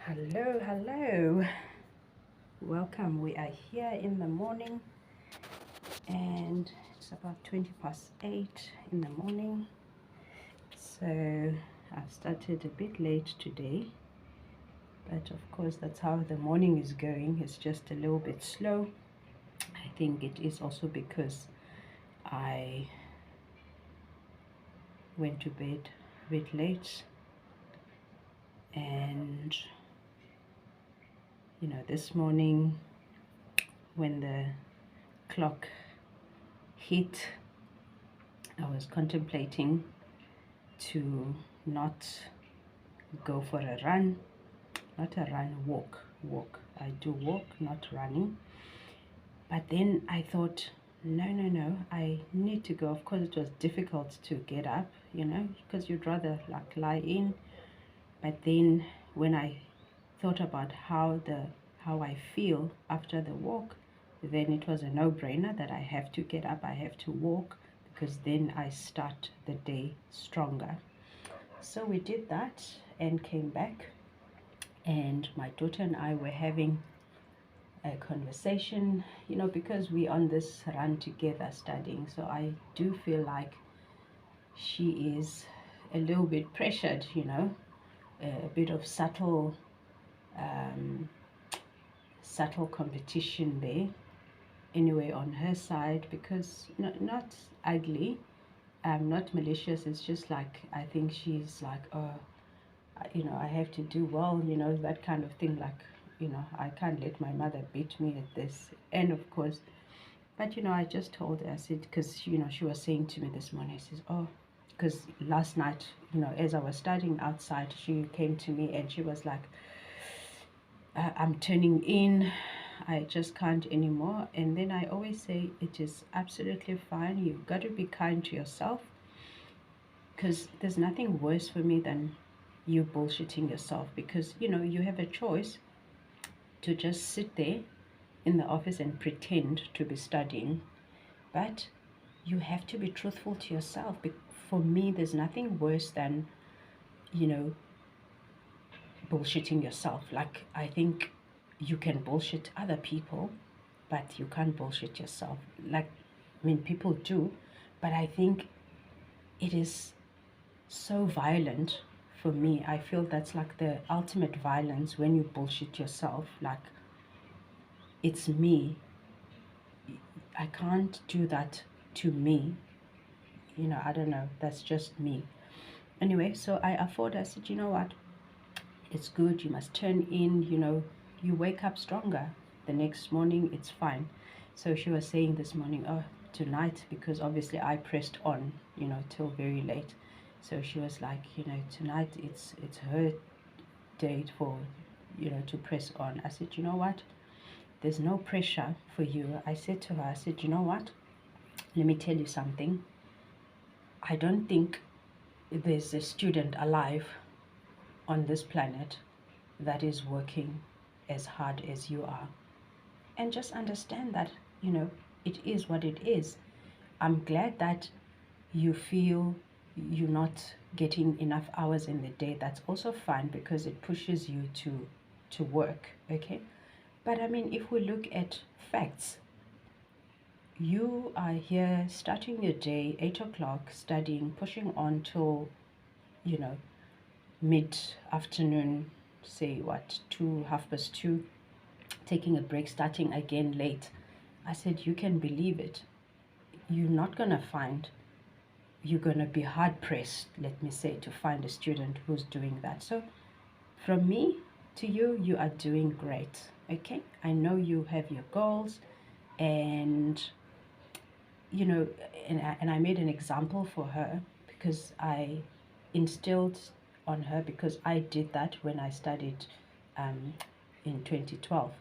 Hello, welcome. We are here in the morning and it's about 20 past 8 in the morning. So I've started a bit late today, but of course that's how the morning is going. It's just a little bit slow. I think it is also because I went to bed a bit late, and this morning when the clock hit, I was contemplating to not go for a run, not a run, walk. I do walk, not running. But then I thought, no, I need to go. Of course, it was difficult to get up, because you'd rather like lie in. But then when I thought about how I feel after the walk, then it was a no-brainer that I have to get up, I have to walk, because then I start the day stronger. So we did that and came back, and my daughter and I were having a conversation, because we're on this run together studying. So I do feel like she is a little bit pressured, a bit of subtle competition there anyway on her side, because not ugly, not malicious. It's just like I think she's like, oh, I have to do well, that kind of thing. Like, I can't let my mother beat me at this. And of course, but I just told her, I said, because she was saying to me this morning, she says, oh, because last night, as I was studying outside, she came to me and she was like, I'm turning in, I just can't anymore. And then I always say, it is absolutely fine. You've got to be kind to yourself, because there's nothing worse for me than you bullshitting yourself, because you have a choice to just sit there in the office and pretend to be studying, but you have to be truthful to yourself. For me, there's nothing worse than bullshitting yourself. Like, I think you can bullshit other people, but you can't bullshit yourself. Like, I mean, people do, but I think it is so violent. For me, I feel that's like the ultimate violence, when you bullshit yourself. Like, it's me, I can't do that to me, I don't know, that's just me. Anyway, so I said, you know what, it's good, you must turn in, you wake up stronger the next morning, it's fine. So she was saying this morning, oh, tonight, because obviously I pressed on, till very late. So she was like, tonight it's her date for, to press on. I said, you know what, there's no pressure for you. I said to her, I said, you know what, let me tell you something. I don't think there's a student alive on this planet that is working as hard as you are. And just understand that, it is what it is. I'm glad that you feel you're not getting enough hours in the day. That's also fine, because it pushes you to work, okay? But I mean, if we look at facts, you are here starting your day 8 o'clock studying, pushing on till mid-afternoon, say what, 2, 2:30, taking a break, starting again late. I said, you can believe it, you're not gonna find, you're gonna be hard pressed, let me say, to find a student who's doing that. So from me to you, you are doing great, okay? I know you have your goals, and and I made an example for her, because I instilled on her, because I did that when I studied in 2012.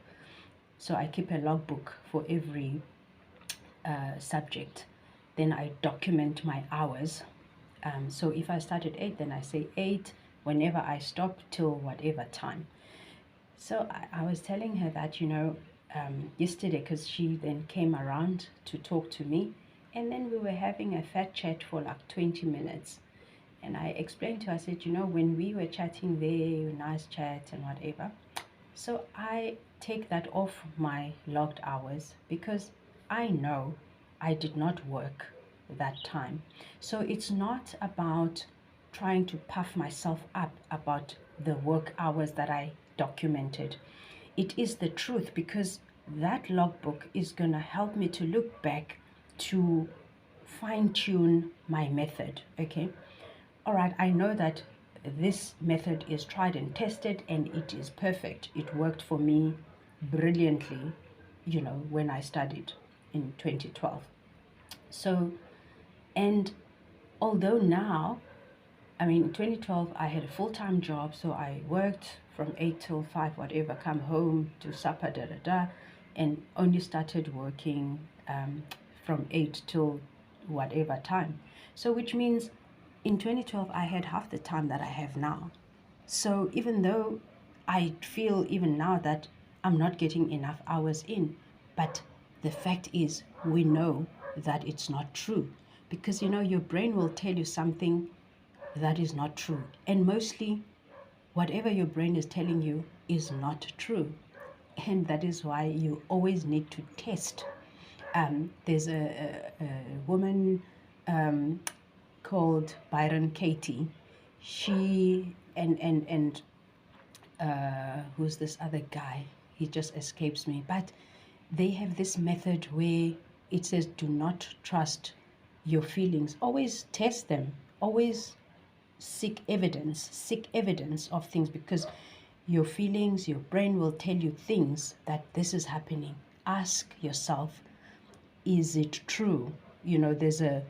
So I keep a logbook for every subject. Then I document my hours. So if I start at 8, then I say 8 whenever I stop till whatever time. So I was telling her that, yesterday, because she then came around to talk to me, and then we were having a fat chat for like 20 minutes. And I explained to her, I said, you know, when we were chatting there, nice chat and whatever. So I take that off my logged hours because I know I did not work that time. So it's not about trying to puff myself up about the work hours that I documented. It is the truth, because that logbook is going to help me to look back to fine tune my method. Okay. All right. I know that this method is tried and tested and it is perfect. It worked for me brilliantly, you know, when I studied in 2012. So, and although now, I mean, in 2012, I had a full-time job, so I worked from 8 till 5, whatever, come home, do supper, and only started working from 8 till whatever time. So, which means in 2012, I had half the time that I have now. So, even though I feel even now that I'm not getting enough hours in, but the fact is, we know that it's not true, because you know, your brain will tell you something that is not true. And mostly, whatever your brain is telling you is not true. And that is why you always need to test. There's a woman called Byron Katie. She and who's this other guy? He just escapes me. But they have this method where it says, do not trust your feelings. Always test them. Always seek evidence of things, because your feelings, your brain will tell you things that this is happening. Ask yourself, is it true? You know, there's a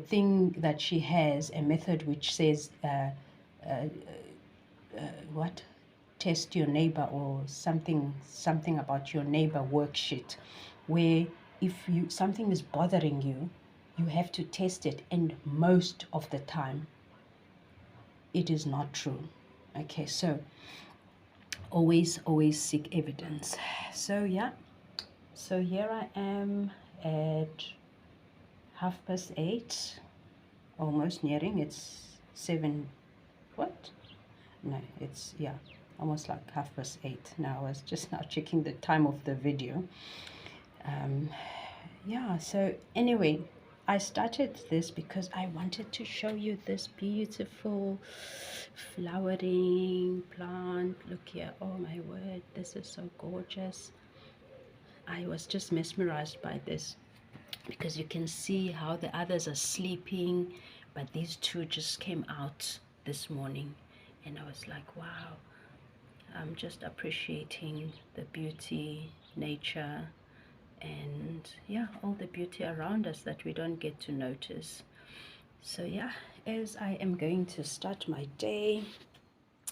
thing that she has, a method which says what, test your neighbor, or something about your neighbor worksheet, where if you something is bothering you, you have to test it, and most of the time it is not true. Okay, so always seek evidence. So yeah, so here I am at 8:30, almost nearing. It's 7, what, no, it's, yeah, almost like 8:30 now. I was just now checking the time of the video. Yeah, so anyway, I started this because I wanted to show you this beautiful flowering plant. Look here, oh my word, this is so gorgeous. I was just mesmerized by this, because you can see how the others are sleeping, but these two just came out this morning, and I was like, wow, I'm just appreciating the beauty, nature, and yeah, all the beauty around us that we don't get to notice. So yeah, as I am going to start my day,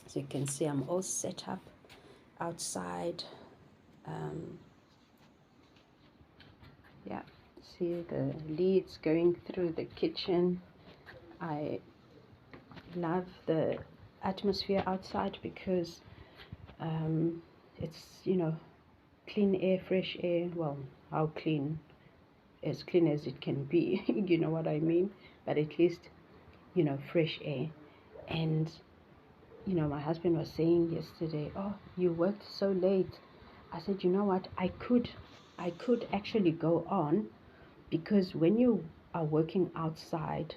as you can see, I'm all set up outside. Yeah, see the leads going through the kitchen. I love the atmosphere outside because it's, you know, clean air, fresh air. Well, how clean? As clean as it can be, you know what I mean? But at least, you know, fresh air. And you know, my husband was saying yesterday, oh, you worked so late. I said, you know what, I could actually go on, because when you are working outside,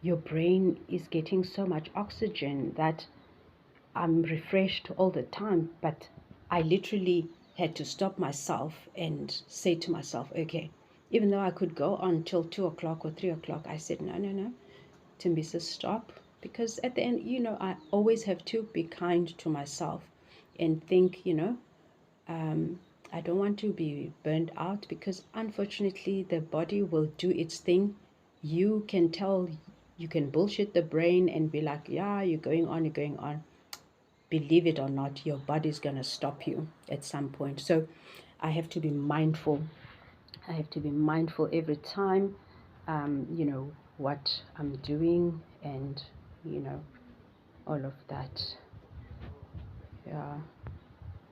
your brain is getting so much oxygen that I'm refreshed all the time. But I literally had to stop myself and say to myself, okay, even though I could go on till 2 o'clock or 3 o'clock, I said, no, Tembisa, stop. Because at the end, you know, I always have to be kind to myself and think, you know, I don't want to be burned out, because unfortunately the body will do its thing. You can tell, you can bullshit the brain and be like, yeah, you're going on. Believe it or not, your body's going to stop you at some point. So I have to be mindful. I have to be mindful every time, you know, what I'm doing, and, you know, all of that. Yeah,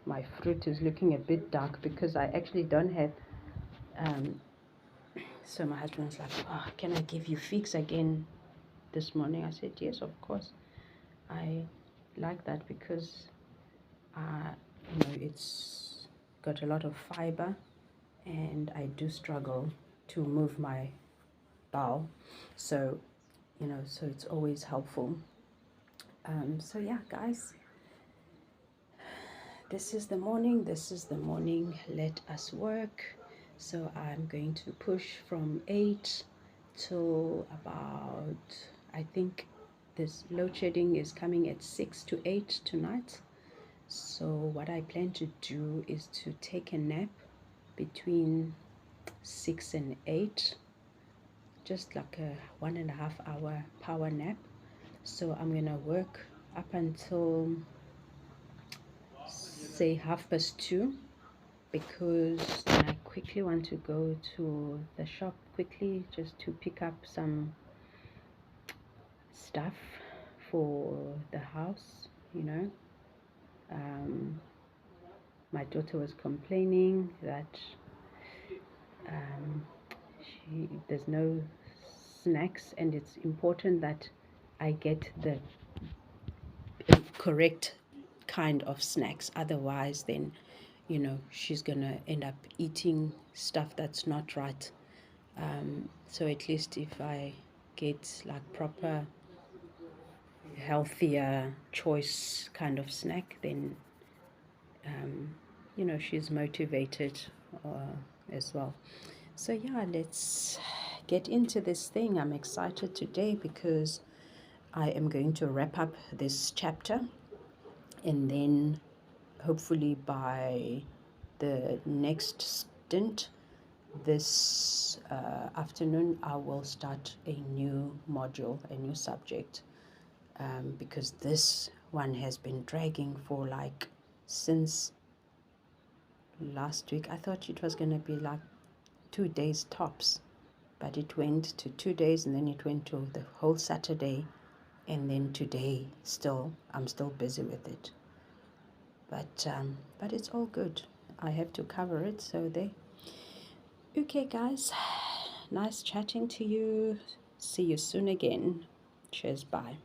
my fruit is looking a bit dark because I actually don't have, so my husband's like, oh, can I give you figs again? this morning. I said, yes, of course. I like that because it's got a lot of fiber, and I do struggle to move my bowel. So, so it's always helpful. So yeah, guys, this is the morning. Let us work. So I'm going to push from 8 till about, I think this load shedding is coming at 6 to 8 tonight. So what I plan to do is to take a nap between 6 and 8, just like a 1.5 hour power nap. So I'm gonna work up until say 2:30, because I quickly want to go to the shop quickly just to pick up some stuff for the house. My daughter was complaining that there's no snacks, and it's important that I get the correct kind of snacks. Otherwise, then she's gonna end up eating stuff that's not right. So at least if I get like proper healthier choice kind of snack, then she's motivated as well. So yeah, let's get into this thing. I'm excited today because I am going to wrap up this chapter, and then hopefully by the next stint this afternoon I will start a new module, a new subject, because this one has been dragging for like since last week. I thought it was going to be like 2 days tops, but it went to 2 days, and then it went to the whole Saturday, and then today I'm still busy with it. But it's all good. I have to cover it, so there. Okay, guys, nice chatting to you. See you soon again. Cheers, bye.